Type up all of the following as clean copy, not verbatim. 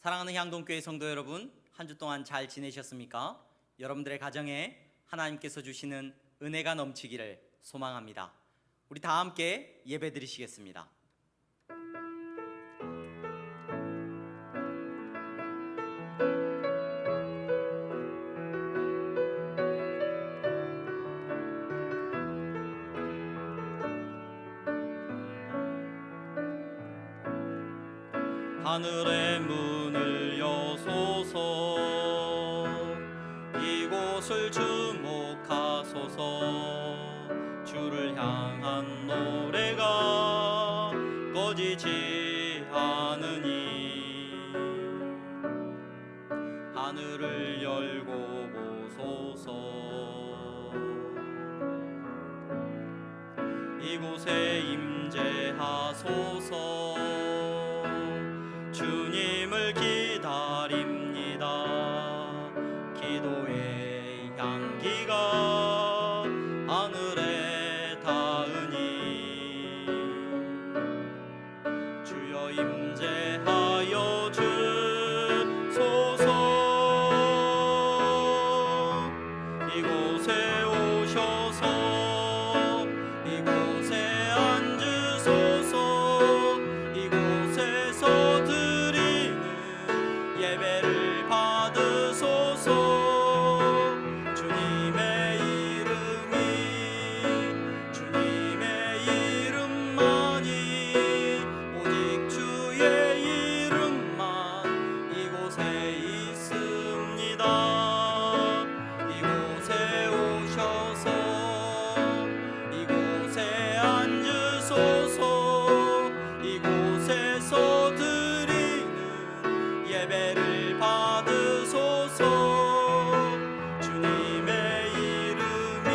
사랑하는 향동교회 성도 여러분, 한 주 동안 잘 지내셨습니까? 여러분들의 가정에 하나님께서 주시는 은혜가 넘치기를 소망합니다. 우리 다 함께 예배 드리시겠습니다. 하늘의 문을 여소서, 이곳을 주목하소서. 주를 향한 노래가 꺼지지 않으니 하늘을 열고 보소서. 이곳에 임재하소서. 주님을 기다립니다. 기도의 향기가 하늘에 닿으니 주여 임재하여 주소서. 이곳에 오셔서 이곳에 앉으소서. 이곳에서 예배를 받으소서. 주님의 이름이 주님의 이름만이 오직 주의 이름만 이곳에 있습니다. 이곳에 오셔서 이곳에 앉으소서. 이곳에서 예배를 받으소서. 주님의 이름이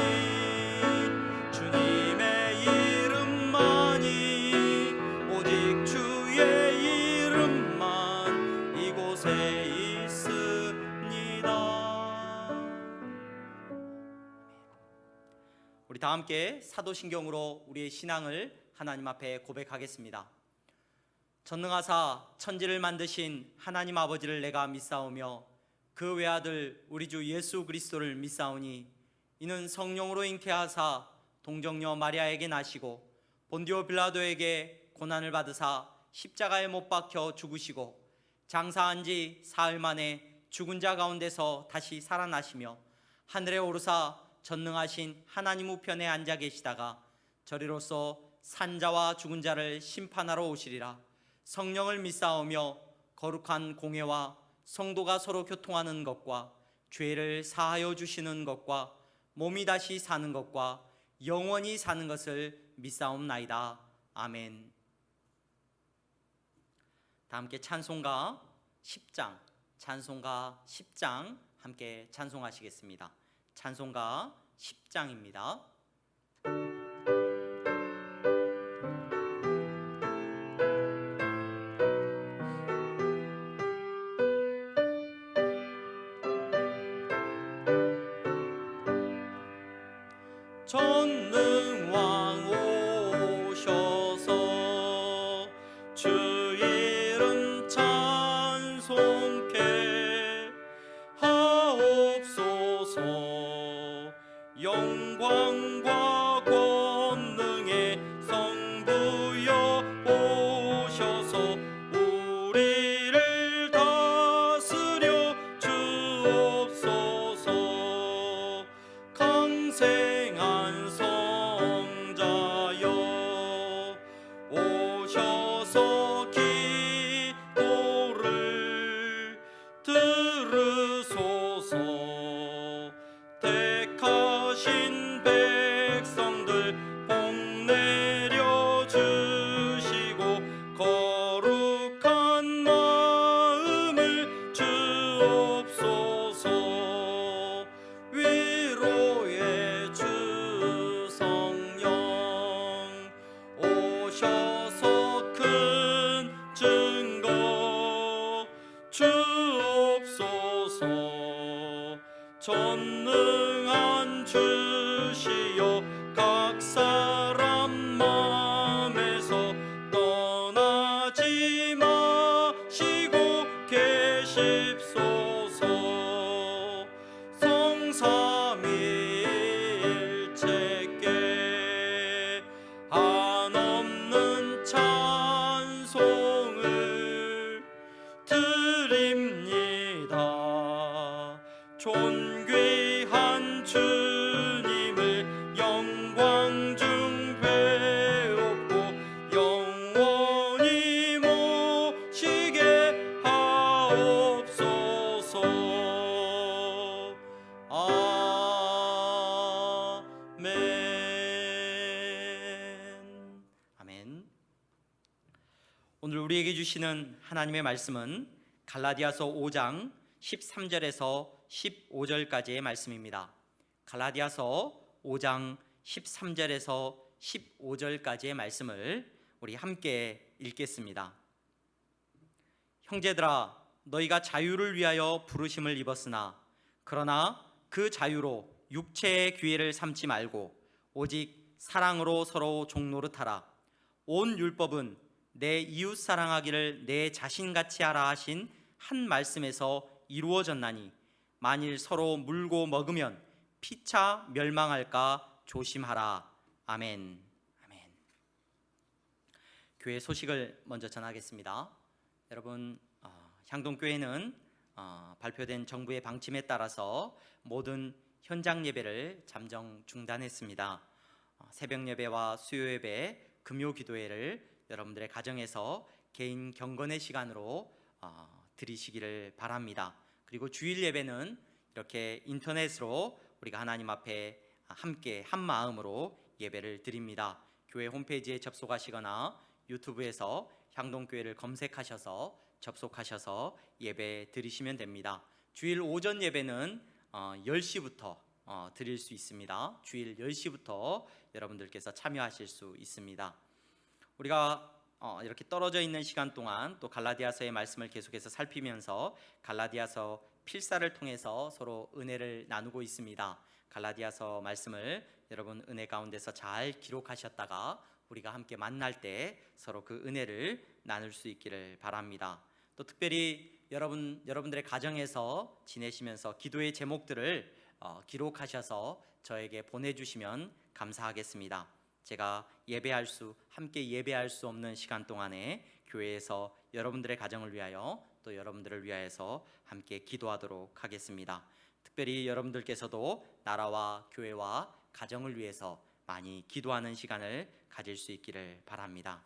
주님의 이름만이 오직 주의 이름만 이곳에 있습니다. 우리 다 함께 사도신경으로 우리의 신앙을 하나님 앞에 고백하겠습니다. 전능하사 천지를 만드신 하나님 아버지를 내가 믿사오며 그 외아들 우리 주 예수 그리스도를 믿사오니 이는 성령으로 잉태하사 동정녀 마리아에게 나시고 본디오 빌라도에게 고난을 받으사 십자가에 못 박혀 죽으시고 장사한 지 사흘 만에 죽은 자 가운데서 다시 살아나시며 하늘에 오르사 전능하신 하나님 우편에 앉아 계시다가 저리로서 산자와 죽은 자를 심판하러 오시리라. 성령을 믿사오며 거룩한 공회와 성도가 서로 교통하는 것과 죄를 사하여 주시는 것과 몸이 다시 사는 것과 영원히 사는 것을 믿사옵나이다. 아멘. 다 함께 찬송가 10장, 찬송가 10장 함께 찬송하시겠습니다. 찬송가 10장입니다. 전능왕 오셔서 주 이름 찬송케 하옵소서. 영광과 권능의 성부여 오셔서 우리를 다스려 주옵소서. 강생한 성자여 오셔서 기도를 들으소서. 택하신 백성들 복 내려 주시고 거룩한 마음을 주옵소서. 위로의 주 성령 오셔서 큰 증거 주옵소서. 전능한 주시여 각 사람 마음에서 떠나지 마시고 주시옵소서. 성삼일체께 한없는 찬송을 드립니다. 존귀한 주님을 영광 중 배웠고 영원히 모시게 하옵소서. 아멘. 아멘. 오늘 우리에게 주시는 하나님의 말씀은 갈라디아서 5장 13절에서 15절까지의 말씀입니다. 갈라디아서 5장 13절에서 15절까지의 말씀을 우리 함께 읽겠습니다. 형제들아, 너희가 자유를 위하여 부르심을 입었으나 그러나 그 자유로 육체의 기회를 삼지 말고 오직 사랑으로 서로 종노릇하라. 온 율법은 내 이웃 사랑하기를 내 자신같이 하라 하신 한 말씀에서 이루어졌나니 만일 서로 물고 먹으면 피차 멸망할까 조심하라. 아멘. 아멘. 교회 소식을 먼저 전하겠습니다. 여러분, 향동교회는 발표된 정부의 방침에 따라서 모든 현장 예배를 잠정 중단했습니다. 새벽 예배와 수요 예배, 금요 기도회를 여러분들의 가정에서 개인 경건의 시간으로 드리시기를 바랍니다. 그리고 주일 예배는 이렇게 인터넷으로 우리가 하나님 앞에 함께 한 마음으로 예배를 드립니다. 교회 홈페이지에 접속하시거나 유튜브에서 향동교회를 검색하셔서 접속하셔서 예배 드리시면 됩니다. 주일 오전 예배는 10시부터 드릴 수 있습니다. 주일 10시부터 여러분들께서 참여하실 수 있습니다. 우리가 이렇게 떨어져 있는 시간 동안 또 갈라디아서의 말씀을 계속해서 살피면서 갈라디아서 필사를 통해서 서로 은혜를 나누고 있습니다. 갈라디아서 말씀을 여러분 은혜 가운데서 잘 기록하셨다가 우리가 함께 만날 때 서로 그 은혜를 나눌 수 있기를 바랍니다. 또 특별히 여러분들의 가정에서 지내시면서 기도의 제목들을 기록하셔서 저에게 보내주시면 감사하겠습니다. 제가 함께 예배할 수 없는 시간 동안에 교회에서 여러분들의 가정을 위하여 또 여러분들을 위하여서 함께 기도하도록 하겠습니다. 특별히 여러분들께서도 나라와 교회와 가정을 위해서 많이 기도하는 시간을 가질 수 있기를 바랍니다.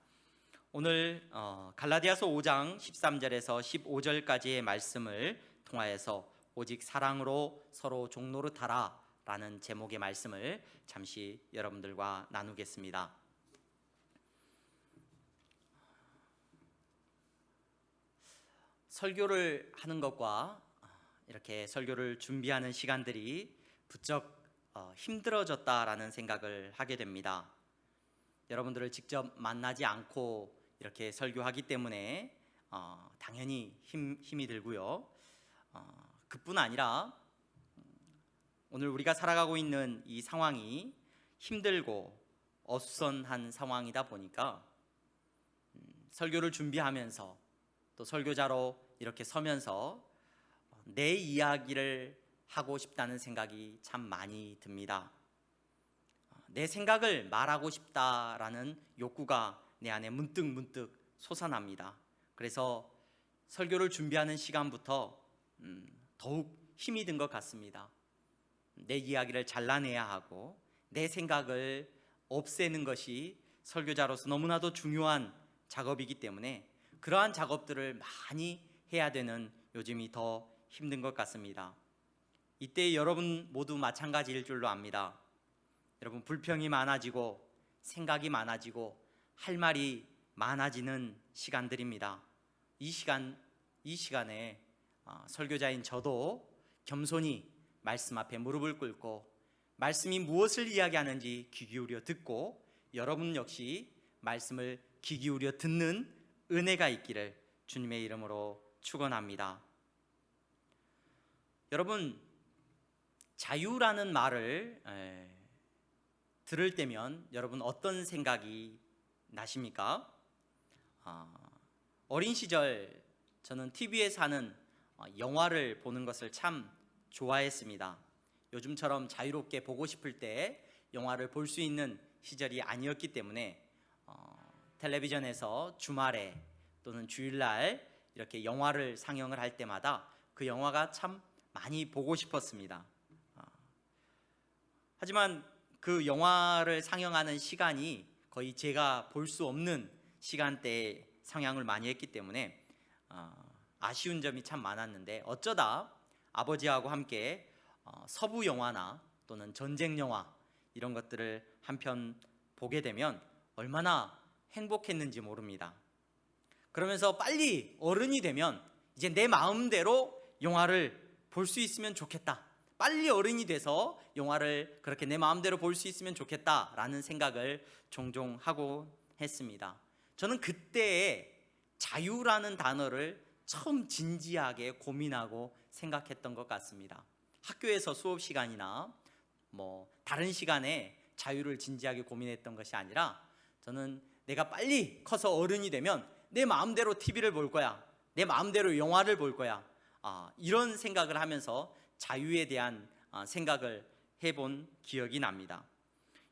오늘 갈라디아서 5장 13절에서 15절까지의 말씀을 통하여서 오직 사랑으로 서로 종노릇하라 라는 제목의 말씀을 잠시 여러분들과 나누겠습니다. 설교를 하는 것과 이렇게 설교를 준비하는 시간들이 부쩍 힘들어졌다라는 생각을 하게 됩니다. 여러분들을 직접 만나지 않고 이렇게 설교하기 때문에 당연히 힘이 들고요. 그뿐 아니라 오늘 우리가 살아가고 있는 이 상황이 힘들고 어수선한 상황이다 보니까 설교를 준비하면서 또 설교자로 이렇게 서면서 내 이야기를 하고 싶다는 생각이 참 많이 듭니다. 내 생각을 말하고 싶다라는 욕구가 내 안에 문득 솟아납니다. 그래서 설교를 준비하는 시간부터 더욱 힘이 든 것 같습니다. 내 이야기를 잘라내야 하고 내 생각을 없애는 것이 설교자로서 너무나도 중요한 작업이기 때문에 그러한 작업들을 많이 해야 되는 요즘이 더 힘든 것 같습니다. 이때 여러분 모두 마찬가지일 줄로 압니다. 여러분 불평이 많아지고 생각이 많아지고 할 말이 많아지는 시간들입니다. 이 시간에 설교자인 저도 겸손히 말씀 앞에 무릎을 꿇고 말씀이 무엇을 이야기하는지 귀 기울여 듣고 여러분 역시 말씀을 귀 기울여 듣는 은혜가 있기를 주님의 이름으로 축원합니다. 여러분, 자유라는 말을 들을 때면 여러분 어떤 생각이 나십니까? 어린 시절 저는 TV에 사는 영화를 보는 것을 참 좋아했습니다. 요즘처럼 자유롭게 보고 싶을 때 영화를 볼 수 있는 시절이 아니었기 때문에 텔레비전에서 주말에 또는 주일날 이렇게 영화를 상영을 할 때마다 그 영화가 참 많이 보고 싶었습니다. 하지만 그 영화를 상영하는 시간이 거의 제가 볼 수 없는 시간대에 상영을 많이 했기 때문에 아쉬운 점이 참 많았는데, 어쩌다 아버지하고 함께 서부 영화나 또는 전쟁 영화 이런 것들을 한편 보게 되면 얼마나 행복했는지 모릅니다. 그러면서 빨리 어른이 되면 이제 내 마음대로 영화를 볼 수 있으면 좋겠다, 빨리 어른이 돼서 영화를 그렇게 내 마음대로 볼 수 있으면 좋겠다라는 생각을 종종 하고 했습니다. 저는 그때에 자유라는 단어를 처음 진지하게 고민하고 생각했던 것 같습니다. 학교에서 수업 시간이나 다른 시간에 자유를 진지하게 고민했던 것이 아니라, 저는 내가 빨리 커서 어른이 되면 내 마음대로 TV를 볼 거야, 내 마음대로 영화를 볼 거야, 이런 생각을 하면서 자유에 대한 생각을 해본 기억이 납니다.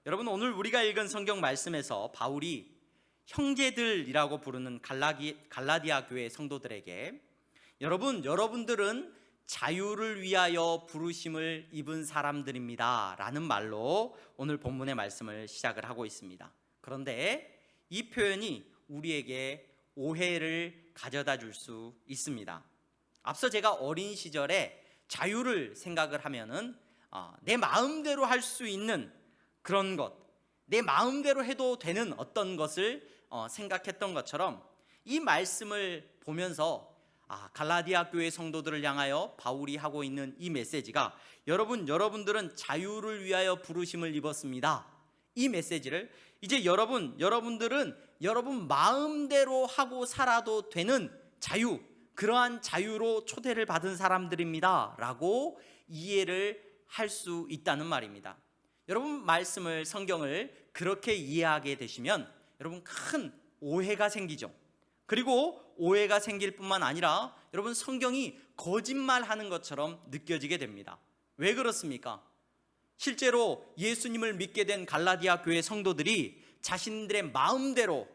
여러분, 오늘 우리가 읽은 성경 말씀에서 바울이 형제들이라고 부르는 갈라디아 교회 성도들에게 여러분들은 자유를 위하여 부르심을 입은 사람들입니다 라는 말로 오늘 본문의 말씀을 시작을 하고 있습니다. 그런데 이 표현이 우리에게 오해를 가져다 줄 수 있습니다. 앞서 제가 어린 시절에 자유를 생각을 하면은 내 마음대로 할 수 있는 그런 것, 내 마음대로 해도 되는 어떤 것을 생각했던 것처럼, 이 말씀을 보면서 갈라디아 교회 성도들을 향하여 바울이 하고 있는 이 메시지가 여러분들은 자유를 위하여 부르심을 입었습니다, 이 메시지를 이제 여러분들은 여러분 마음대로 하고 살아도 되는 자유, 그러한 자유로 초대를 받은 사람들입니다 라고 이해를 할 수 있다는 말입니다. 여러분, 성경을 그렇게 이해하게 되시면 여러분 큰 오해가 생기죠. 그리고 오해가 생길 뿐만 아니라 여러분, 성경이 거짓말하는 것처럼 느껴지게 됩니다. 왜 그렇습니까? 실제로 예수님을 믿게 된 갈라디아 교회 성도들이 자신들의 마음대로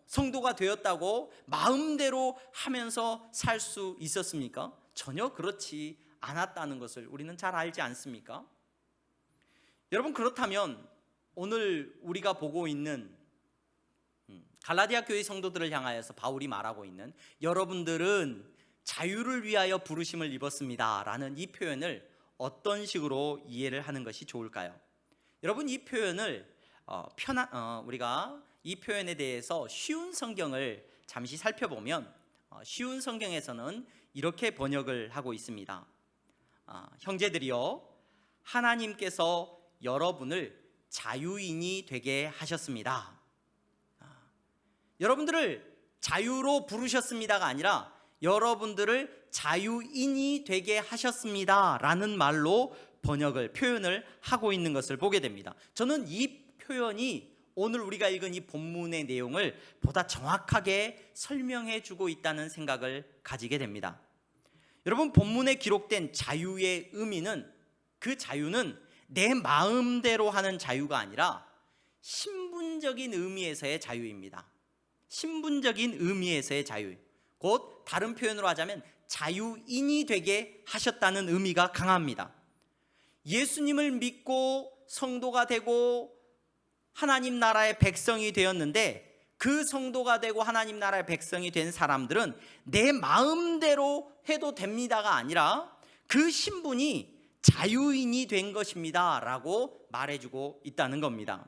성도가 되었다고 마음대로 하면서 살 수 있었습니까? 전혀 그렇지 않았다는 것을 우리는 잘 알지 않습니까? 여러분, 그렇다면 오늘 우리가 보고 있는 갈라디아 교회 성도들을 향하여서 바울이 말하고 있는 여러분들은 자유를 위하여 부르심을 입었습니다 라는 이 표현을 어떤 식으로 이해를 하는 것이 좋을까요? 여러분, 이 표현을 우리가 이 표현에 대해서 쉬운 성경을 잠시 살펴보면 쉬운 성경에서는 이렇게 번역을 하고 있습니다. 형제들이여, 하나님께서 여러분을 자유인이 되게 하셨습니다. 여러분들을 자유로 부르셨습니다가 아니라 여러분들을 자유인이 되게 하셨습니다 라는 말로 표현을 하고 있는 것을 보게 됩니다. 저는 이 표현이 오늘 우리가 읽은 이 본문의 내용을 보다 정확하게 설명해 주고 있다는 생각을 가지게 됩니다. 여러분, 본문에 기록된 자유의 의미는, 그 자유는 내 마음대로 하는 자유가 아니라 신분적인 의미에서의 자유입니다. 신분적인 의미에서의 자유, 곧 다른 표현으로 하자면 자유인이 되게 하셨다는 의미가 강합니다. 예수님을 믿고 성도가 되고 하나님 나라의 백성이 되었는데, 그 성도가 되고 하나님 나라의 백성이 된 사람들은 내 마음대로 해도 됩니다가 아니라 그 신분이 자유인이 된 것입니다 라고 말해주고 있다는 겁니다.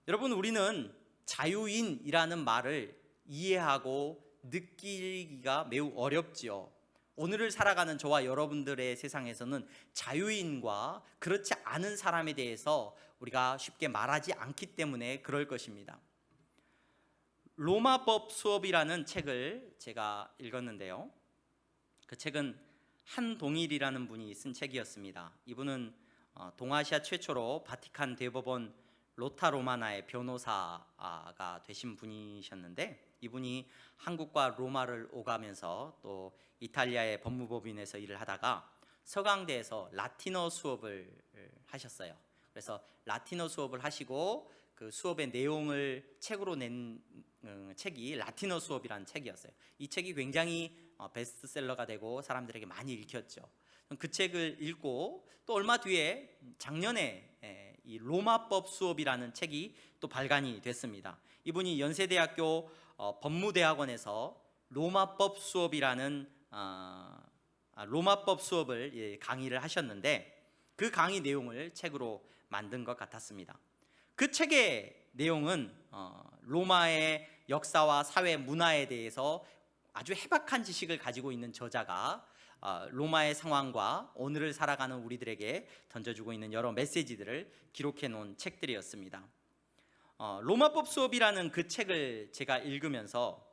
여러분, 우리는 자유인이라는 말을 이해하고 느끼기가 매우 어렵지요. 오늘을 살아가는 저와 여러분들의 세상에서는 자유인과 그렇지 않은 사람에 대해서 우리가 쉽게 말하지 않기 때문에 그럴 것입니다. 로마법 수업이라는 책을 제가 읽었는데요, 그 책은 한동일이라는 분이 쓴 책이었습니다. 이분은 동아시아 최초로 바티칸 대법원 로타 로마나의 변호사가 되신 분이셨는데, 이분이 한국과 로마를 오가면서 또 이탈리아의 법무법인에서 일을 하다가 서강대에서 라틴어 수업을 하셨어요. 그래서 라틴어 수업을 하시고 그 수업의 내용을 책으로 낸 책이 라틴어 수업이라는 책이었어요. 이 책이 굉장히 베스트셀러가 되고 사람들에게 많이 읽혔죠. 그 책을 읽고 또 얼마 뒤에 작년에 이 로마법 수업이라는 책이 또 발간이 됐습니다. 이분이 연세대학교 법무대학원에서 로마법 수업이라는 로마법 수업을 강의를 하셨는데, 그 강의 내용을 책으로 만든 것 같았습니다. 그 책의 내용은 로마의 역사와 사회 문화에 대해서 아주 해박한 지식을 가지고 있는 저자가 로마의 상황과 오늘을 살아가는 우리들에게 던져주고 있는 여러 메시지들을 기록해 놓은 책들이었습니다. 로마법 수업이라는 그 책을 제가 읽으면서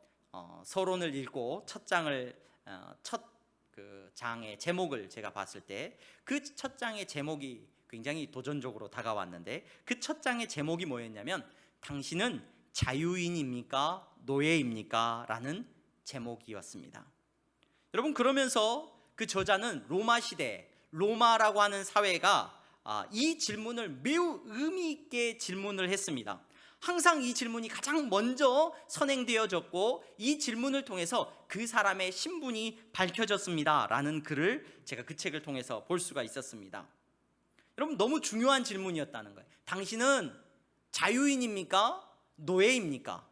서론을 읽고 첫 장을 첫 그 장의 제목을 제가 봤을 때 그 첫 장의 제목이 굉장히 도전적으로 다가왔는데, 그 첫 장의 제목이 뭐였냐면 당신은 자유인입니까? 노예입니까? 라는 제목이었습니다. 여러분, 그러면서 그 저자는 로마 시대, 로마라고 하는 사회가 이 질문을 매우 의미 있게 질문을 했습니다. 항상 이 질문이 가장 먼저 선행되어졌고 이 질문을 통해서 그 사람의 신분이 밝혀졌습니다 라는 글을 제가 그 책을 통해서 볼 수가 있었습니다. 여러분, 너무 중요한 질문이었다는 거예요. 당신은 자유인입니까? 노예입니까?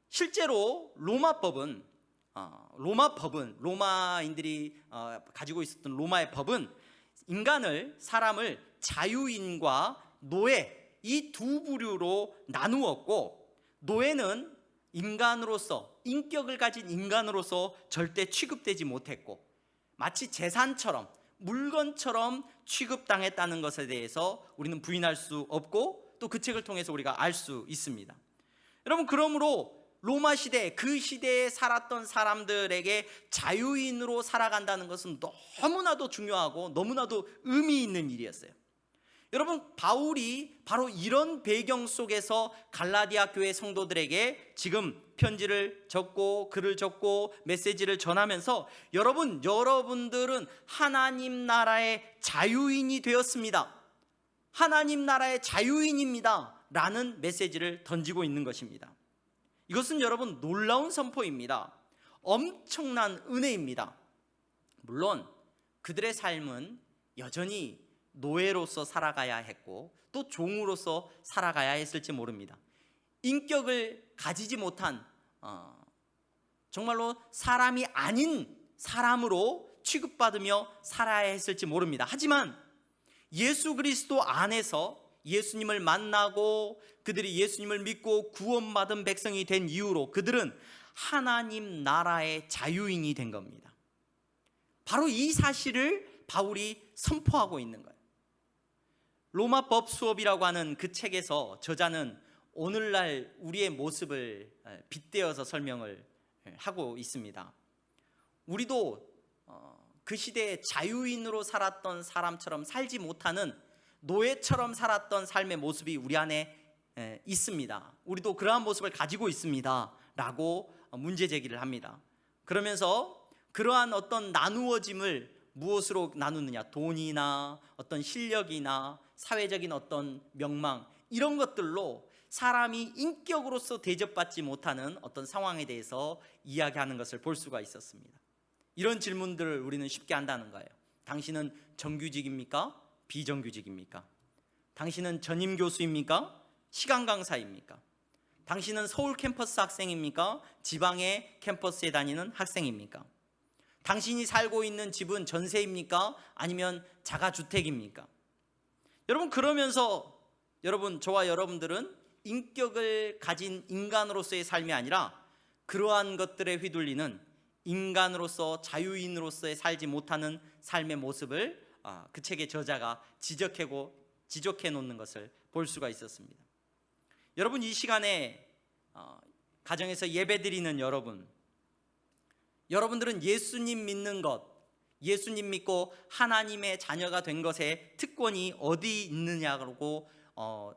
실제로 로마법은 로마인들이 가지고 있었던 로마의 법은 사람을 자유인과 노예, 이 두 부류로 나누었고, 노예는 인간으로서, 인격을 가진 인간으로서 절대 취급되지 못했고 마치 재산처럼, 물건처럼 취급당했다는 것에 대해서 우리는 부인할 수 없고 또 그 책을 통해서 우리가 알 수 있습니다. 여러분, 그러므로 로마 시대, 그 시대에 살았던 사람들에게 자유인으로 살아간다는 것은 너무나도 중요하고 너무나도 의미 있는 일이었어요. 여러분, 바울이 바로 이런 배경 속에서 갈라디아 교회 성도들에게 지금 편지를 적고 글을 적고 메시지를 전하면서 여러분들은 하나님 나라의 자유인이 되었습니다, 하나님 나라의 자유인입니다 라는 메시지를 던지고 있는 것입니다. 이것은 여러분 놀라운 선포입니다. 엄청난 은혜입니다. 물론 그들의 삶은 여전히 노예로서 살아가야 했고 또 종으로서 살아가야 했을지 모릅니다. 인격을 가지지 못한 정말로 사람이 아닌 사람으로 취급받으며 살아야 했을지 모릅니다. 하지만 예수 그리스도 안에서 예수님을 만나고 그들이 예수님을 믿고 구원받은 백성이 된 이후로 그들은 하나님 나라의 자유인이 된 겁니다. 바로 이 사실을 바울이 선포하고 있는 거예요. 로마법 수업이라고 하는 그 책에서 저자는 오늘날 우리의 모습을 빗대어서 설명을 하고 있습니다. 우리도 그 시대에 자유인으로 살았던 사람처럼 살지 못하는 노예처럼 살았던 삶의 모습이 우리 안에 있습니다. 우리도 그러한 모습을 가지고 있습니다 라고 문제 제기를 합니다. 그러면서 그러한 어떤 나누어짐을 무엇으로 나누느냐, 돈이나 어떤 실력이나 사회적인 어떤 명망, 이런 것들로 사람이 인격으로서 대접받지 못하는 어떤 상황에 대해서 이야기하는 것을 볼 수가 있었습니다. 이런 질문들을 우리는 쉽게 한다는 거예요. 당신은 정규직입니까? 비정규직입니까? 당신은 전임 교수입니까? 시간 강사입니까? 당신은 서울 캠퍼스 학생입니까? 지방의 캠퍼스에 다니는 학생입니까? 당신이 살고 있는 집은 전세입니까? 아니면 자가주택입니까? 여러분, 그러면서 저와 여러분들은 인격을 가진 인간으로서의 삶이 아니라 그러한 것들에 휘둘리는 인간으로서, 자유인으로서의 살지 못하는 삶의 모습을 그 책의 저자가 지적해 놓는 것을 볼 수가 있었습니다. 여러분, 이 시간에 가정에서 예배드리는 여러분들은 예수님 믿는 것, 예수님 믿고 하나님의 자녀가 된 것에 특권이 어디 있느냐고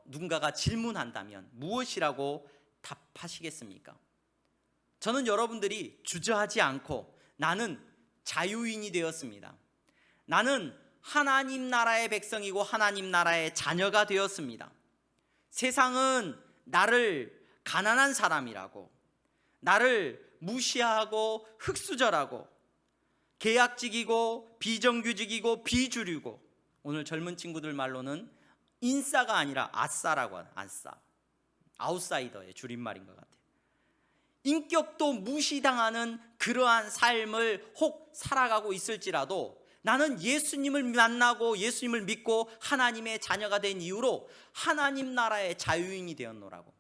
누군가가 질문한다면 무엇이라고 답하시겠습니까? 저는 여러분들이 주저하지 않고 나는 자유인이 되었습니다. 나는 하나님 나라의 백성이고 하나님 나라의 자녀가 되었습니다. 세상은 나를 가난한 사람이라고, 나를 무시하고 흙수저라고, 계약직이고 비정규직이고 비주류고, 오늘 젊은 친구들 말로는 인싸가 아니라 아싸라고 하는, 아싸, 아웃사이더의 줄임말인 것 같아요. 인격도 무시당하는 그러한 삶을 혹 살아가고 있을지라도 나는 예수님을 만나고 예수님을 믿고 하나님의 자녀가 된 이후로 하나님 나라의 자유인이 되었노라고,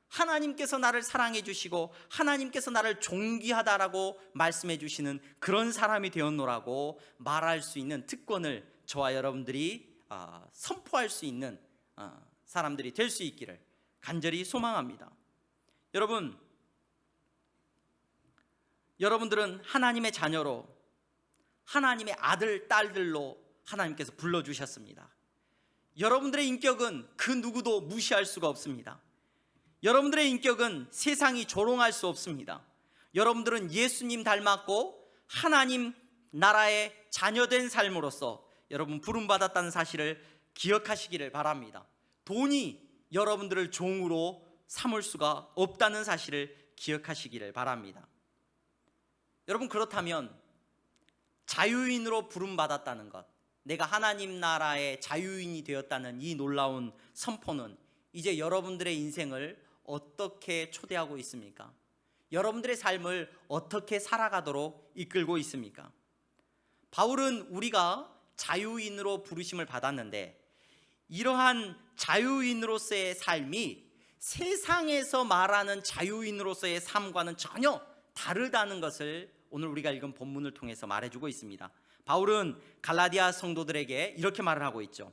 하나님께서 나를 사랑해 주시고 하나님께서 나를 존귀하다라고 말씀해 주시는 그런 사람이 되었노라고 말할 수 있는 특권을 저와 여러분들이 선포할 수 있는 사람들이 될 수 있기를 간절히 소망합니다. 여러분들은 하나님의 자녀로, 하나님의 아들, 딸들로 하나님께서 불러주셨습니다. 여러분들의 인격은 그 누구도 무시할 수가 없습니다. 여러분들의 인격은 세상이 조롱할 수 없습니다. 여러분들은 예수님 닮았고 하나님 나라의 자녀된 삶으로서 여러분 부름받았다는 사실을 기억하시기를 바랍니다. 돈이 여러분들을 종으로 삼을 수가 없다는 사실을 기억하시기를 바랍니다. 여러분, 그렇다면 자유인으로 부름받았다는 것, 내가 하나님 나라의 자유인이 되었다는 이 놀라운 선포는 이제 여러분들의 인생을 어떻게 초대하고 있습니까? 여러분들의 삶을 어떻게 살아가도록 이끌고 있습니까? 바울은 우리가 자유인으로 부르심을 받았는데 이러한 자유인으로서의 삶이 세상에서 말하는 자유인으로서의 삶과는 전혀 다르다는 것을 오늘 우리가 읽은 본문을 통해서 말해주고 있습니다. 바울은 갈라디아 성도들에게 이렇게 말을 하고 있죠.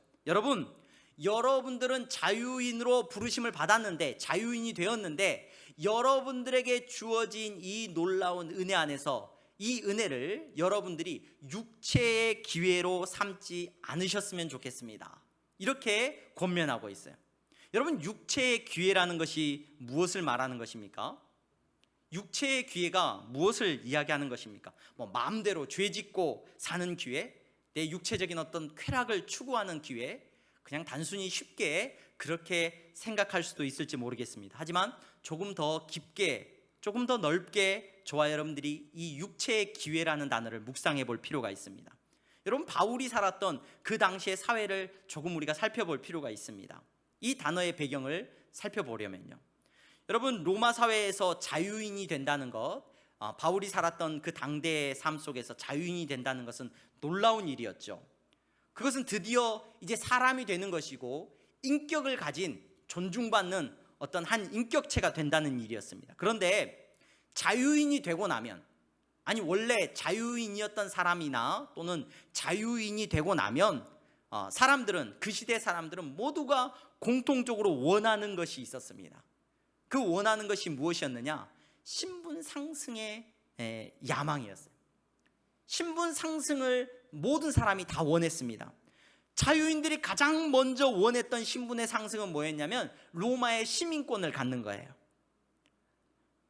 여러분들은 자유인으로 부르심을 받았는데, 자유인이 되었는데 여러분들에게 주어진 이 놀라운 은혜 안에서 이 은혜를 여러분들이 육체의 기회로 삼지 않으셨으면 좋겠습니다. 이렇게 권면하고 있어요. 여러분, 육체의 기회라는 것이 무엇을 말하는 것입니까? 육체의 기회가 무엇을 이야기하는 것입니까? 마음대로 죄 짓고 사는 기회, 내 육체적인 어떤 쾌락을 추구하는 기회, 그냥 단순히 쉽게 그렇게 생각할 수도 있을지 모르겠습니다. 하지만 조금 더 깊게, 조금 더 넓게 저와 여러분들이 이 육체의 기회라는 단어를 묵상해 볼 필요가 있습니다. 여러분, 바울이 살았던 그 당시의 사회를 조금 우리가 살펴볼 필요가 있습니다. 이 단어의 배경을 살펴보려면요, 여러분, 로마 사회에서 자유인이 된다는 것, 바울이 살았던 그 당대의 삶 속에서 자유인이 된다는 것은 놀라운 일이었죠. 그것은 드디어 이제 사람이 되는 것이고 인격을 가진, 존중받는 어떤 한 인격체가 된다는 일이었습니다. 그런데 자유인이 되고 나면, 아니 원래 자유인이었던 사람이나 또는 자유인이 되고 나면 사람들은, 그 시대 사람들은 모두가 공통적으로 원하는 것이 있었습니다. 그 원하는 것이 무엇이었느냐? 신분 상승의 야망이었어요. 신분 상승을 모든 사람이 다 원했습니다. 자유인들이 가장 먼저 원했던 신분의 상승은 뭐였냐면 로마의 시민권을 갖는 거예요.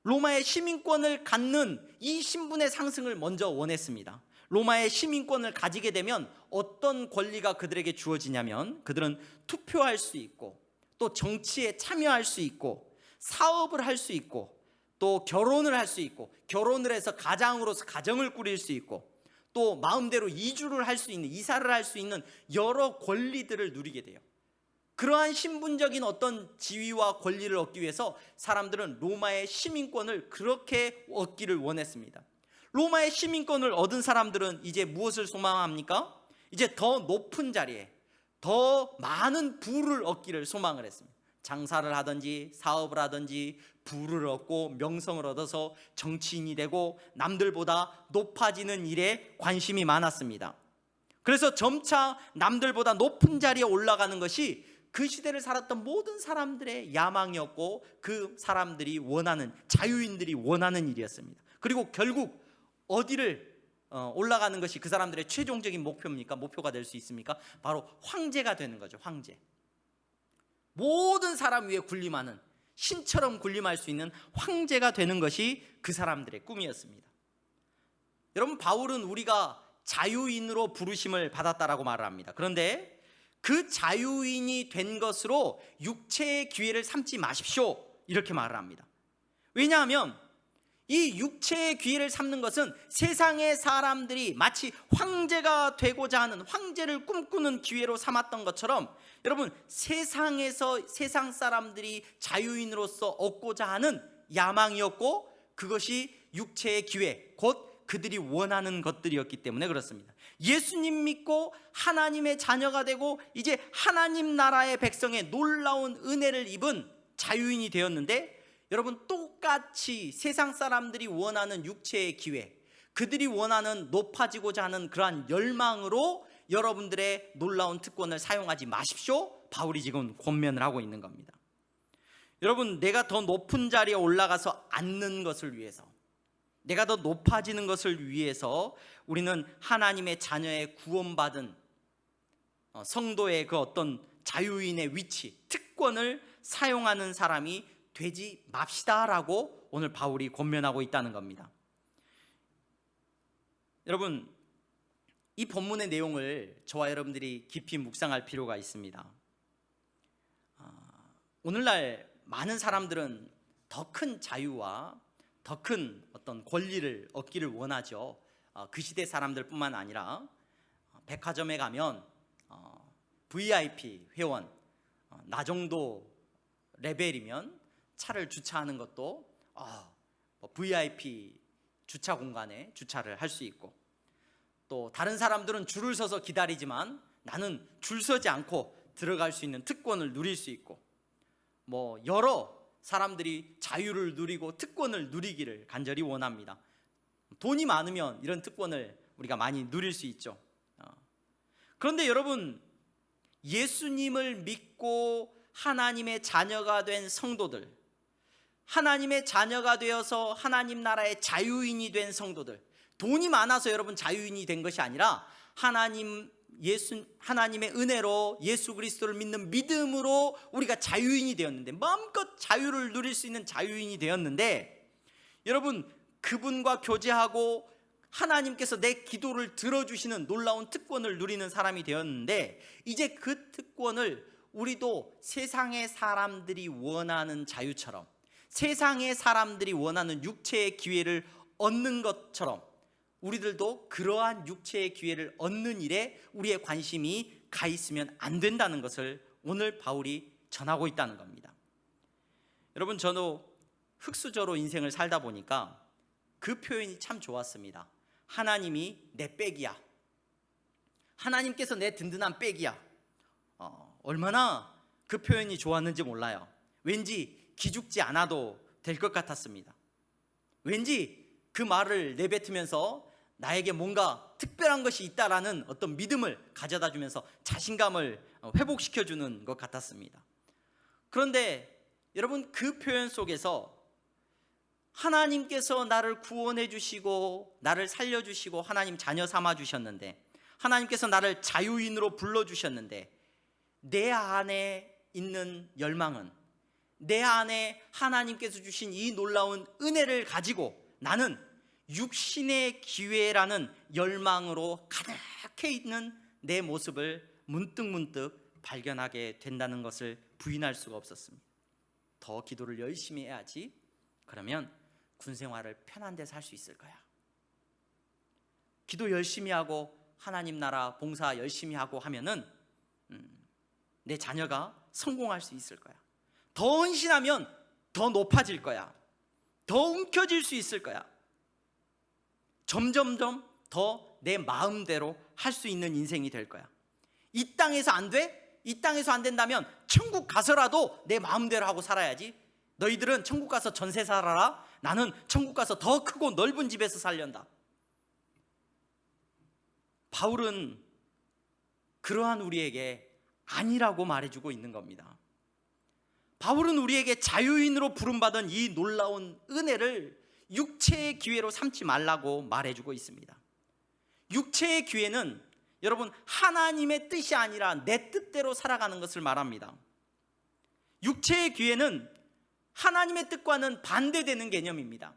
로마의 시민권을 갖는 이 신분의 상승을 먼저 원했습니다. 로마의 시민권을 가지게 되면 어떤 권리가 그들에게 주어지냐면, 그들은 투표할 수 있고, 또 정치에 참여할 수 있고, 사업을 할 수 있고, 또 결혼을 할 수 있고, 결혼을 해서 가장으로서 가정을 꾸릴 수 있고, 또 마음대로 이주를 할 수 있는, 이사를 할 수 있는 여러 권리들을 누리게 돼요. 그러한 신분적인 어떤 지위와 권리를 얻기 위해서 사람들은 로마의 시민권을 그렇게 얻기를 원했습니다. 로마의 시민권을 얻은 사람들은 이제 무엇을 소망합니까? 이제 더 높은 자리에 더 많은 부를 얻기를 소망을 했습니다. 장사를 하든지 사업을 하든지 부를 얻고 명성을 얻어서 정치인이 되고 남들보다 높아지는 일에 관심이 많았습니다. 그래서 점차 남들보다 높은 자리에 올라가는 것이 그 시대를 살았던 모든 사람들의 야망이었고, 그 사람들이 원하는, 자유인들이 원하는 일이었습니다. 그리고 결국 어디를 올라가는 것이 그 사람들의 최종적인 목표입니까? 목표가 될 수 있습니까? 바로 황제가 되는 거죠. 황제. 모든 사람 위에 군림하는, 신처럼 군림할 수 있는 황제가 되는 것이 그 사람들의 꿈이었습니다. 여러분, 바울은 우리가 자유인으로 부르심을 받았다라고 말을 합니다. 그런데 그 자유인이 된 것으로 육체의 기회를 삼지 마십시오, 이렇게 말을 합니다. 왜냐하면 이 육체의 기회를 삼는 것은 세상의 사람들이 마치 황제가 되고자 하는, 황제를 꿈꾸는 기회로 삼았던 것처럼, 여러분, 세상에서 세상 사람들이 자유인으로서 얻고자 하는 야망이었고, 그것이 육체의 기회, 곧 그들이 원하는 것들이었기 때문에 그렇습니다. 예수님 믿고 하나님의 자녀가 되고 이제 하나님 나라의 백성의 놀라운 은혜를 입은 자유인이 되었는데, 여러분, 똑같이 세상 사람들이 원하는 육체의 기회, 그들이 원하는 높아지고자 하는 그러한 열망으로 여러분들의 놀라운 특권을 사용하지 마십시오, 바울이 지금 권면을 하고 있는 겁니다. 여러분, 내가 더 높은 자리에 올라가서 앉는 것을 위해서, 내가 더 높아지는 것을 위해서 우리는 하나님의 자녀의 구원받은 성도의 그 어떤 자유인의 위치, 특권을 사용하는 사람이 되지 맙시다라고 오늘 바울이 권면하고 있다는 겁니다. 여러분, 이 본문의 내용을 저와 여러분들이 깊이 묵상할 필요가 있습니다. 오늘날 많은 사람들은 더 큰 자유와 더 큰 어떤 권리를 얻기를 원하죠. 그 시대 사람들뿐만 아니라 백화점에 가면 VIP 회원, 나 정도 레벨이면 차를 주차하는 것도 VIP 주차 공간에 주차를 할 수 있고, 또 다른 사람들은 줄을 서서 기다리지만 나는 줄 서지 않고 들어갈 수 있는 특권을 누릴 수 있고, 여러 사람들이 자유를 누리고 특권을 누리기를 간절히 원합니다. 돈이 많으면 이런 특권을 우리가 많이 누릴 수 있죠. 그런데 여러분, 예수님을 믿고 하나님의 자녀가 된 성도들, 하나님의 자녀가 되어서 하나님 나라의 자유인이 된 성도들, 돈이 많아서 여러분 자유인이 된 것이 아니라 하나님의 은혜로 예수 그리스도를 믿는 믿음으로 우리가 자유인이 되었는데, 마음껏 자유를 누릴 수 있는 자유인이 되었는데, 여러분, 그분과 교제하고 하나님께서 내 기도를 들어주시는 놀라운 특권을 누리는 사람이 되었는데, 이제 그 특권을 우리도 세상의 사람들이 원하는 자유처럼, 세상의 사람들이 원하는 육체의 기회를 얻는 것처럼, 우리들도 그러한 육체의 기회를 얻는 일에 우리의 관심이 가 있으면 안 된다는 것을 오늘 바울이 전하고 있다는 겁니다. 여러분, 저도 흙수저로 인생을 살다 보니까 그 표현이 참 좋았습니다. 하나님이 내 백이야, 하나님께서 내 든든한 백이야. 얼마나 그 표현이 좋았는지 몰라요. 왠지 기죽지 않아도 될 것 같았습니다. 왠지 그 말을 내뱉으면서 나에게 뭔가 특별한 것이 있다라는 어떤 믿음을 가져다 주면서 자신감을 회복시켜주는 것 같았습니다. 그런데 여러분, 그 표현 속에서 하나님께서 나를 구원해 주시고 나를 살려주시고 하나님 자녀 삼아 주셨는데, 하나님께서 나를 자유인으로 불러주셨는데, 내 안에 있는 열망은, 내 안에 하나님께서 주신 이 놀라운 은혜를 가지고 나는 육신의 기회라는 열망으로 가득해 있는 내 모습을 문득문득 발견하게 된다는 것을 부인할 수가 없었습니다. 더 기도를 열심히 해야지, 그러면 군생활을 편한 데서 할 수 있을 거야. 기도 열심히 하고 하나님 나라 봉사 열심히 하고 하면은 내 자녀가 성공할 수 있을 거야. 더 헌신하면 더 높아질 거야. 더 움켜질 수 있을 거야. 점점점 더 내 마음대로 할 수 있는 인생이 될 거야. 이 땅에서 안 돼? 이 땅에서 안 된다면 천국 가서라도 내 마음대로 하고 살아야지. 너희들은 천국 가서 전세 살아라. 나는 천국 가서 더 크고 넓은 집에서 살련다. 바울은 그러한 우리에게 아니라고 말해주고 있는 겁니다. 바울은 우리에게 자유인으로 부름받은 이 놀라운 은혜를 육체의 기회로 삼지 말라고 말해주고 있습니다. 육체의 기회는 여러분 하나님의 뜻이 아니라 내 뜻대로 살아가는 것을 말합니다. 육체의 기회는 하나님의 뜻과는 반대되는 개념입니다.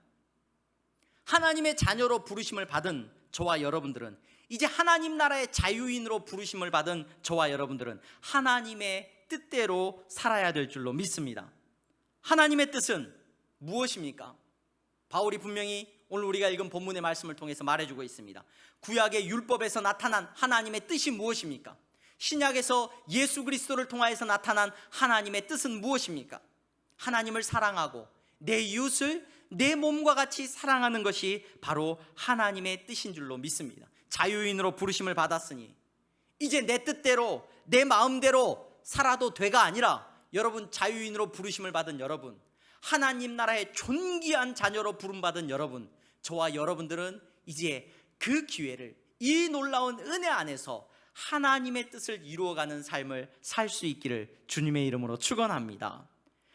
하나님의 자녀로 부르심을 받은 저와 여러분들은, 이제 하나님 나라의 자유인으로 부르심을 받은 저와 여러분들은 하나님의 뜻대로 살아야 될 줄로 믿습니다. 하나님의 뜻은 무엇입니까? 바울이 분명히 오늘 우리가 읽은 본문의 말씀을 통해서 말해주고 있습니다. 구약의 율법에서 나타난 하나님의 뜻이 무엇입니까? 신약에서 예수 그리스도를 통하여서 나타난 하나님의 뜻은 무엇입니까? 하나님을 사랑하고 내 이웃을 내 몸과 같이 사랑하는 것이 바로 하나님의 뜻인 줄로 믿습니다. 자유인으로 부르심을 받았으니 이제 내 뜻대로 내 마음대로 살아도 돼가 아니라, 여러분 자유인으로 부르심을 받은 여러분, 하나님 나라의 존귀한 자녀로 부름받은 여러분, 저와 여러분들은 이제 그 기회를, 이 놀라운 은혜 안에서 하나님의 뜻을 이루어가는 삶을 살 수 있기를 주님의 이름으로 축원합니다.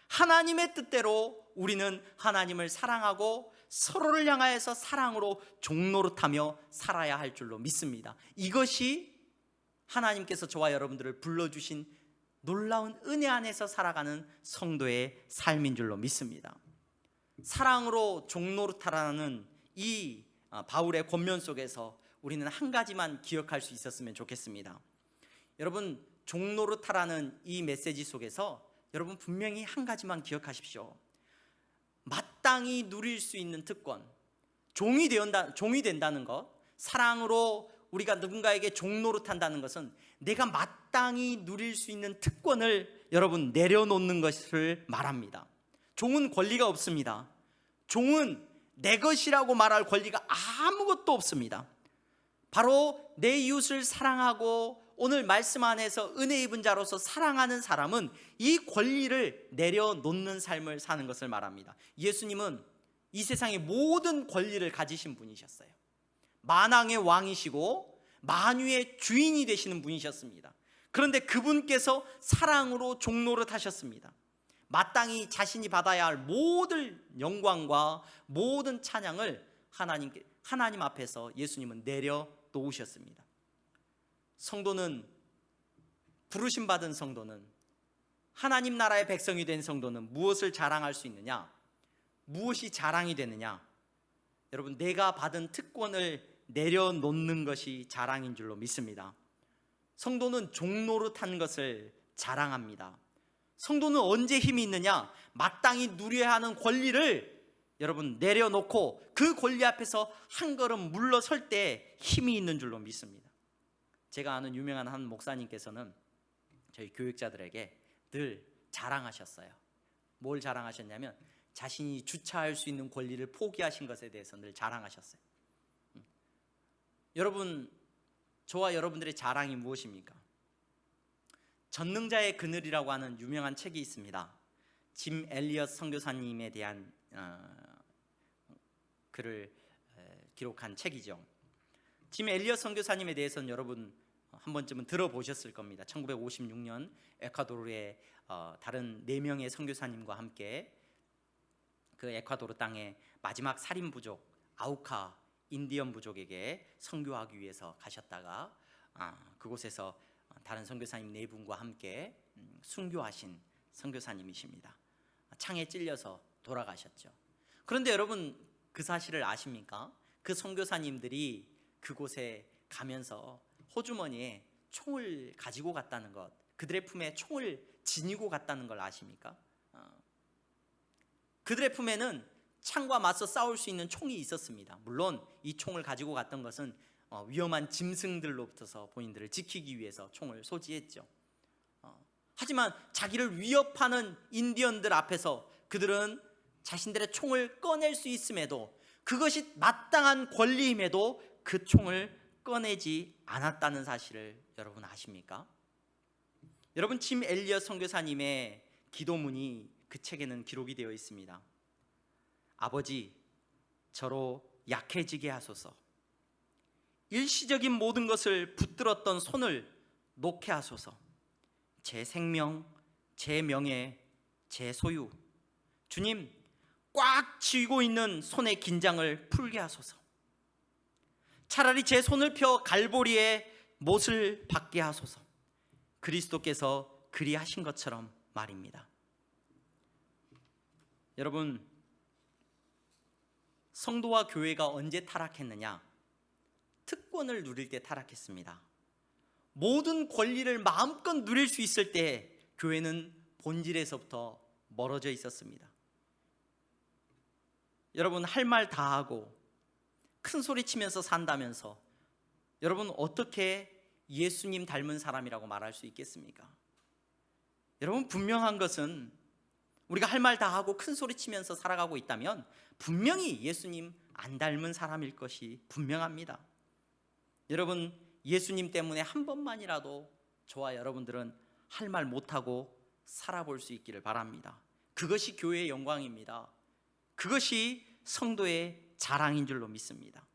하나님의 뜻대로 우리는 하나님을 사랑하고 서로를 향하여서 사랑으로 종노릇하며 살아야 할 줄로 믿습니다. 이것이 하나님께서 저와 여러분들을 불러주신 놀라운 은혜 안에서 살아가는 성도의 삶인 줄로 믿습니다. 사랑으로 종노릇하라는 이 바울의 권면 속에서 우리는 한 가지만 기억할 수 있었으면 좋겠습니다. 여러분, 종노릇하라는 이 메시지 속에서 여러분 분명히 한 가지만 기억하십시오. 마땅히 누릴 수 있는 특권, 종이 된다는 것, 사랑으로 우리가 누군가에게 종노릇한다는 것은 내가 마땅히 누릴 수 있는 특권을 여러분 내려놓는 것을 말합니다. 종은 권리가 없습니다. 종은 내 것이라고 말할 권리가 아무것도 없습니다. 바로 내 이웃을 사랑하고 오늘 말씀 안에서 은혜 입은 자로서 사랑하는 사람은 이 권리를 내려놓는 삶을 사는 것을 말합니다. 예수님은 이 세상의 모든 권리를 가지신 분이셨어요. 만왕의 왕이시고 만유의 주인이 되시는 분이셨습니다. 그런데 그분께서 사랑으로 종노릇 하셨습니다. 마땅히 자신이 받아야 할 모든 영광과 모든 찬양을 하나님 앞에서 예수님은 내려놓으셨습니다. 성도는, 부르심 받은 성도는, 하나님 나라의 백성이 된 성도는 무엇을 자랑할 수 있느냐? 무엇이 자랑이 되느냐? 여러분, 내가 받은 특권을 내려놓는 것이 자랑인 줄로 믿습니다. 성도는 종노릇한 것을 자랑합니다. 성도는 언제 힘이 있느냐? 마땅히 누려야 하는 권리를 여러분 내려놓고 그 권리 앞에서 한 걸음 물러설 때 힘이 있는 줄로 믿습니다. 제가 아는 유명한 한 목사님께서는 저희 교육자들에게 늘 자랑하셨어요. 뭘 자랑하셨냐면 자신이 주차할 수 있는 권리를 포기하신 것에 대해서 늘 자랑하셨어요. 여러분, 저와 여러분들의 자랑이 무엇입니까? 전능자의 그늘이라고 하는 유명한 책이 있습니다. 짐 엘리엇 선교사님에 대한 글을 기록한 책이죠. 짐 엘리엇 선교사님에 대해서는 여러분 한 번쯤은 들어보셨을 겁니다. 1956년 에콰도르의 다른 4명의 선교사님과 함께 그 에콰도르 땅에 마지막 살인 부족 아우카 인디언 부족에게 선교하기 위해서 가셨다가 그곳에서 다른 선교사님 4분과 함께 순교하신 선교사님이십니다. 창에 찔려서 돌아가셨죠. 그런데 여러분, 그 사실을 아십니까? 그 선교사님들이 그곳에 가면서 호주머니에 총을 가지고 갔다는 것, 그들의 품에 총을 지니고 갔다는 걸 아십니까? 그들의 품에는 창과 맞서 싸울 수 있는 총이 있었습니다. 물론 이 총을 가지고 갔던 것은 위험한 짐승들로부터 본인들을 지키기 위해서 총을 소지했죠. 하지만 자기를 위협하는 인디언들 앞에서 그들은 자신들의 총을 꺼낼 수 있음에도, 그것이 마땅한 권리임에도 그 총을 꺼내지 않았다는 사실을 여러분 아십니까? 여러분, 짐 엘리엇 선교사님의 기도문이 그 책에는 기록이 되어 있습니다. 아버지, 저로 약해지게 하소서. 일시적인 모든 것을 붙들었던 손을 놓게 하소서. 제 생명, 제 명예, 제 소유, 주님, 꽉 쥐고 있는 손의 긴장을 풀게 하소서. 차라리 제 손을 펴 갈보리에 못을 박게 하소서. 그리스도께서 그리하신 것처럼 말입니다. 여러분, 성도와 교회가 언제 타락했느냐? 특권을 누릴 때 타락했습니다. 모든 권리를 마음껏 누릴 수 있을 때 교회는 본질에서부터 멀어져 있었습니다. 여러분, 할 말 다 하고 큰 소리 치면서 산다면서 여러분 어떻게 예수님 닮은 사람이라고 말할 수 있겠습니까? 여러분, 분명한 것은 우리가 할 말 다 하고 큰 소리 치면서 살아가고 있다면 분명히 예수님 안 닮은 사람일 것이 분명합니다. 여러분, 예수님 때문에 한 번만이라도 저와 여러분들은 할 말 못하고 살아볼 수 있기를 바랍니다. 그것이 교회의 영광입니다. 그것이 성도의 자랑인 줄로 믿습니다.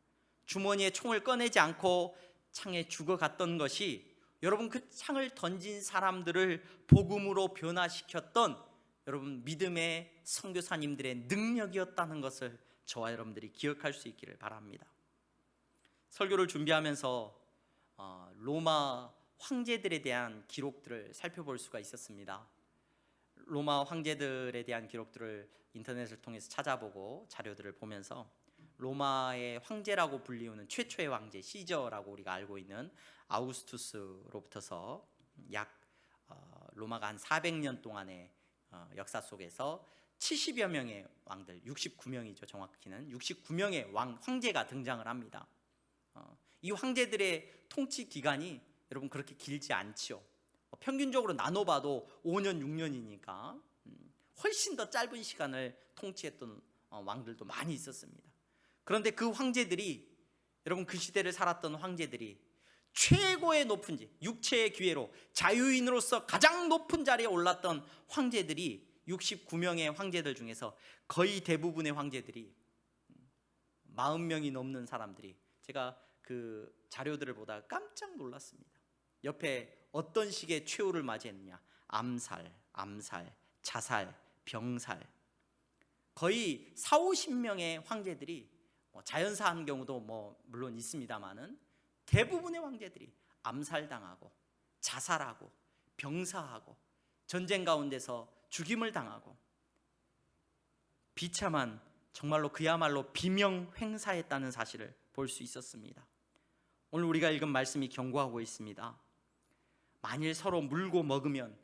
주머니에 총을 꺼내지 않고 창에 죽어갔던 것이 여러분 그 창을 던진 사람들을 복음으로 변화시켰던 여러분 믿음의 선교사님들의 능력이었다는 것을 저와 여러분들이 기억할 수 있기를 바랍니다. 설교를 준비하면서 로마 황제들에 대한 기록들을 살펴볼 수가 있었습니다. 로마 황제들에 대한 기록들을 인터넷을 통해서 찾아보고 자료들을 보면서 로마의 황제라고 불리우는 최초의 황제 시저라고 우리가 알고 있는 아우구스투스로부터서 약 로마가 한 400년 동안의 역사 속에서 70여 명의 왕들, 69명이죠. 정확히는 69명의 황제가 등장을 합니다. 이 황제들의 통치 기간이 여러분 그렇게 길지 않죠. 평균적으로 나눠봐도 5년, 6년이니까 훨씬 더 짧은 시간을 통치했던 왕들도 많이 있었습니다. 그런데 그 황제들이, 여러분 그 시대를 살았던 황제들이 최고의 높은 육체의 기회로 자유인으로서 가장 높은 자리에 올랐던 황제들이 69명의 황제들 중에서 거의 대부분의 황제들이 40명이 넘는 사람들이, 제가 그 자료들을 보다가 깜짝 놀랐습니다. 옆에 어떤 식의 최후를 맞이했느냐? 암살, 자살, 병살. 거의 40-50명의 황제들이 자연사한 경우도 물론 있습니다만은 대부분의 황제들이 암살당하고 자살하고 병사하고 전쟁 가운데서 죽임을 당하고 비참한, 정말로 그야말로 비명횡사했다는 사실을 볼 수 있었습니다. 오늘 우리가 읽은 말씀이 경고하고 있습니다. 만일 서로 물고 먹으면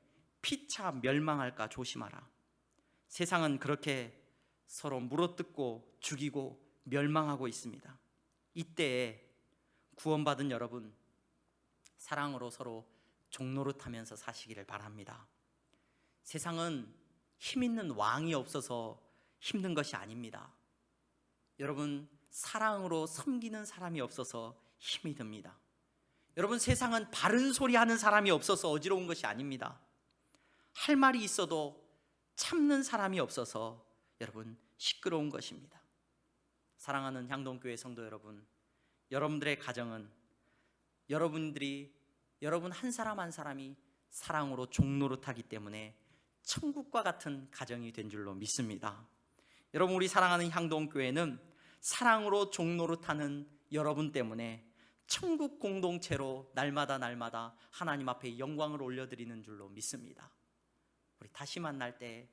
피차 멸망할까 조심하라. 세상은 그렇게 서로 물어뜯고 죽이고 멸망하고 있습니다. 이때에 구원받은 여러분, 사랑으로 서로 종노릇하면서 사시기를 바랍니다. 세상은 힘 있는 왕이 없어서 힘든 것이 아닙니다. 여러분, 사랑으로 섬기는 사람이 없어서 힘이 듭니다. 여러분, 세상은 바른 소리 하는 사람이 없어서 어지러운 것이 아닙니다. 할 말이 있어도 참는 사람이 없어서 여러분 시끄러운 것입니다. 사랑하는 향동교회 성도 여러분, 여러분들의 가정은 여러분 한 사람 한 사람이 사랑으로 종노릇하기 때문에 천국과 같은 가정이 된 줄로 믿습니다. 여러분, 우리 사랑하는 향동교회는 사랑으로 종노릇하는 여러분 때문에 천국 공동체로 날마다 하나님 앞에 영광을 올려드리는 줄로 믿습니다. 우리 다시 만날 때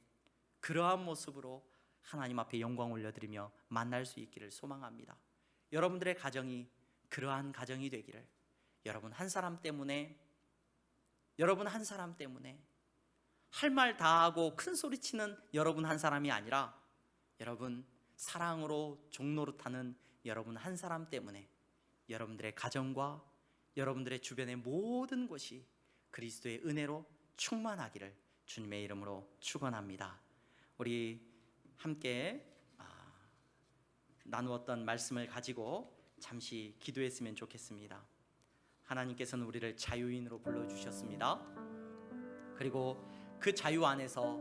그러한 모습으로 하나님 앞에 영광 올려드리며 만날 수 있기를 소망합니다. 여러분들의 가정이 그러한 가정이 되기를, 여러분 한 사람 때문에 할 말 다 하고 큰 소리 치는 여러분 한 사람이 아니라 여러분 사랑으로 종노릇하는 여러분 한 사람 때문에 여러분들의 가정과 여러분들의 주변의 모든 것이 그리스도의 은혜로 충만하기를 주님의 이름으로 축원합니다. 우리 함께 나누었던 말씀을 가지고 잠시 기도했으면 좋겠습니다. 하나님께서는 우리를 자유인으로 불러주셨습니다. 그리고 그 자유 안에서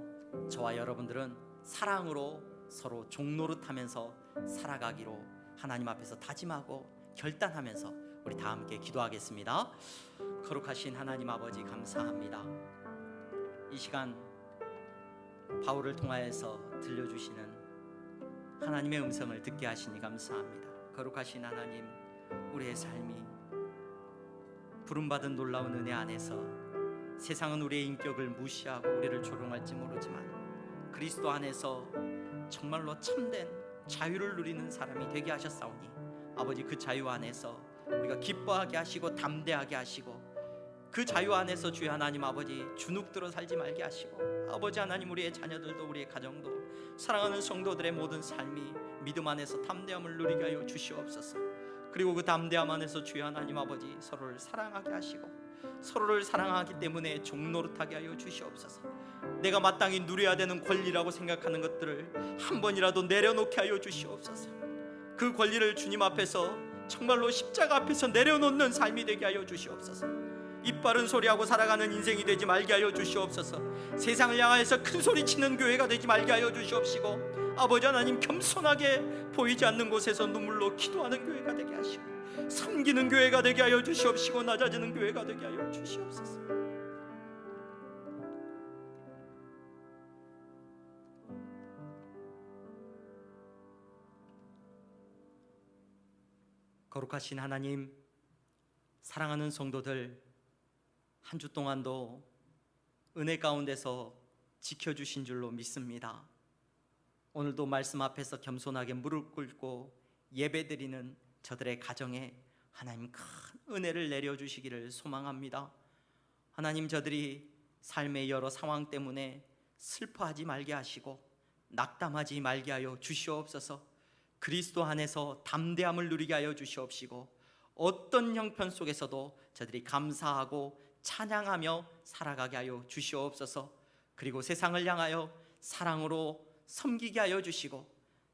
저와 여러분들은 사랑으로 서로 종노릇하면서 살아가기로 하나님 앞에서 다짐하고 결단하면서 우리 다 함께 기도하겠습니다. 거룩하신 하나님 아버지, 감사합니다. 이 시간 바울을 통하여서 들려주시는 하나님의 음성을 듣게 하시니 감사합니다. 거룩하신 하나님, 우리의 삶이 부름받은 놀라운 은혜 안에서 세상은 우리의 인격을 무시하고 우리를 조롱할지 모르지만 그리스도 안에서 정말로 참된 자유를 누리는 사람이 되게 하셨사오니 아버지, 그 자유 안에서 우리가 기뻐하게 하시고 담대하게 하시고, 그 자유 안에서 주여 하나님 아버지 주눅들어 살지 말게 하시고, 아버지 하나님 우리의 자녀들도 우리의 가정도 사랑하는 성도들의 모든 삶이 믿음 안에서 담대함을 누리게 하여 주시옵소서. 그리고 그 담대함 안에서 주여 하나님 아버지 서로를 사랑하게 하시고, 서로를 사랑하기 때문에 종노릇하게 하여 주시옵소서. 내가 마땅히 누려야 되는 권리라고 생각하는 것들을 한 번이라도 내려놓게 하여 주시옵소서. 그 권리를 주님 앞에서 정말로 십자가 앞에서 내려놓는 삶이 되게 하여 주시옵소서. 입 바른 소리하고 살아가는 인생이 되지 말게 하여 주시옵소서. 세상을 향하여서 큰 소리치는 교회가 되지 말게 하여 주시옵시고, 아버지 하나님 겸손하게 보이지 않는 곳에서 눈물로 기도하는 교회가 되게 하시고, 섬기는 교회가 되게 하여 주시옵시고, 낮아지는 교회가 되게 하여 주시옵소서. 거룩하신 하나님, 사랑하는 성도들, 한 주 동안도 은혜 가운데서 지켜주신 줄로 믿습니다. 오늘도 말씀 앞에서 겸손하게 무릎 꿇고 예배드리는 저들의 가정에 하나님 큰 은혜를 내려주시기를 소망합니다. 하나님, 저들이 삶의 여러 상황 때문에 슬퍼하지 말게 하시고 낙담하지 말게 하여 주시옵소서. 그리스도 안에서 담대함을 누리게 하여 주시옵시고, 어떤 형편 속에서도 저들이 감사하고 찬양하며 살아가게 하여 주시옵소서. 그리고 세상을 향하여 사랑으로 섬기게 하여 주시고,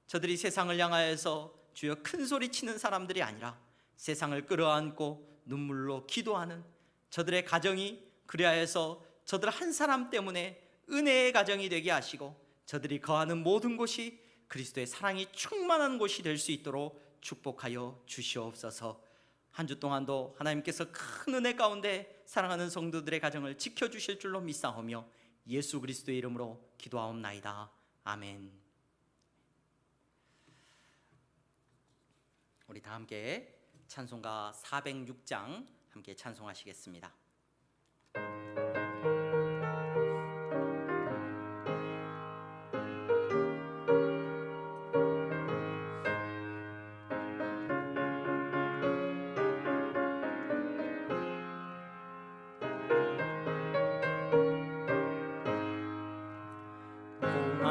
저들이 세상을 향하여서 주여 큰 소리 치는 사람들이 아니라 세상을 끌어안고 눈물로 기도하는 저들의 가정이 그리하여서 저들 한 사람 때문에 은혜의 가정이 되게 하시고, 저들이 거하는 모든 곳이 그리스도의 사랑이 충만한 곳이 될 수 있도록 축복하여 주시옵소서. 한 주 동안도 하나님께서 큰 은혜 가운데 사랑하는 성도들의 가정을 지켜주실 줄로 믿사오며 예수 그리스도의 이름으로 기도하옵나이다. 아멘. 우리 다 함께 찬송가 406장 함께 찬송하시겠습니다.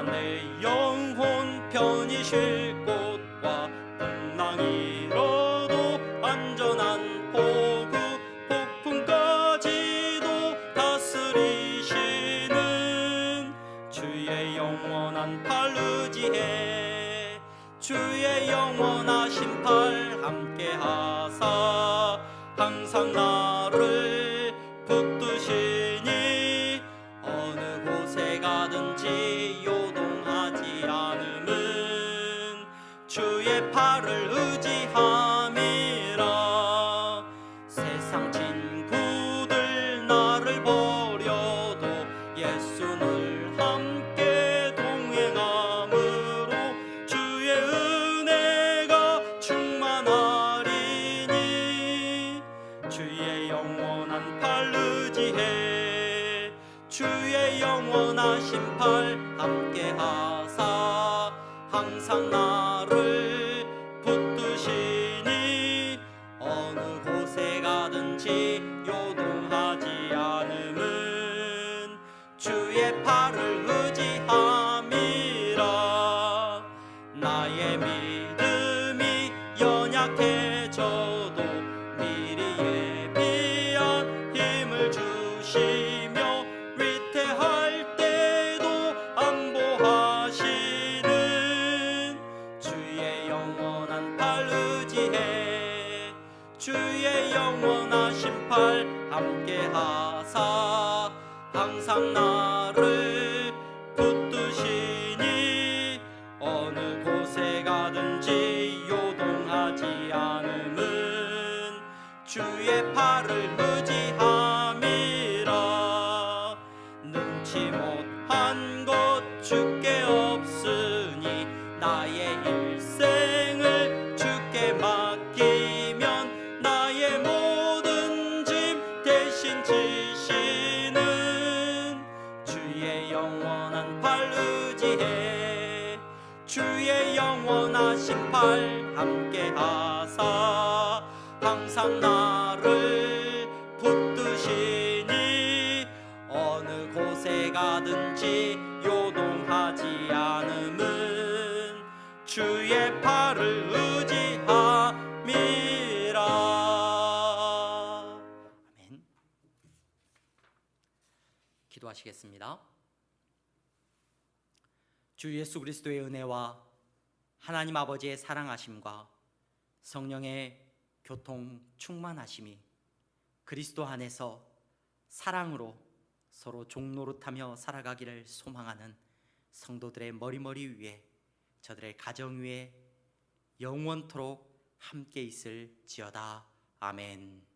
내 영혼 편히 쉴 곳과 풍랑이로도 안전한 포구, 폭풍까지도 다스리시는 주의 영원한 팔 의지해 주의 영원하신 팔 함께 하사 항상 나를 붙드시니 어느 곳에 가든지 요동하지 않음은 주의 팔을 의지함이라. 세상 친구들 나를 버려도 예수를 함께 동행함으로 주의 은혜가 충만하리니 주의 영원한 팔 의지해 주의 영원하신 팔 함께 하사 항상 나를 붙드시니 어느 곳에 가든지 요동하지 않음은 주의 팔을 의지함이라. 나의 믿음이 연약해져도 미리 예비한 힘을 주시며 위태할 때도 안보하시는 주의 영원한 팔 의지해 주의 영원하신 팔 함께 하사 항상 나를 붙드시니 어느 곳에 가든지 요동하지 않음은 주의 팔을 의지함이라. 능치 못한 것 주께 없으니 나의 일생을 주께 맡기면 나의 모든 짐 대신 지시는 주의 영원한 팔 의지해 팔 함께 하사 항상 나를 붙드시니 어느 곳에 가든지 요동하지 않음은 주의 팔을 의지함이라. 아멘. 기도하시겠습니다. 주 예수 그리스도의 은혜와 하나님 아버지의 사랑하심과 성령의 교통 충만하심이 그리스도 안에서 사랑으로 서로 종노릇하며 살아가기를 소망하는 성도들의 머리머리 위에, 저들의 가정 위에 영원토록 함께 있을지어다. 아멘.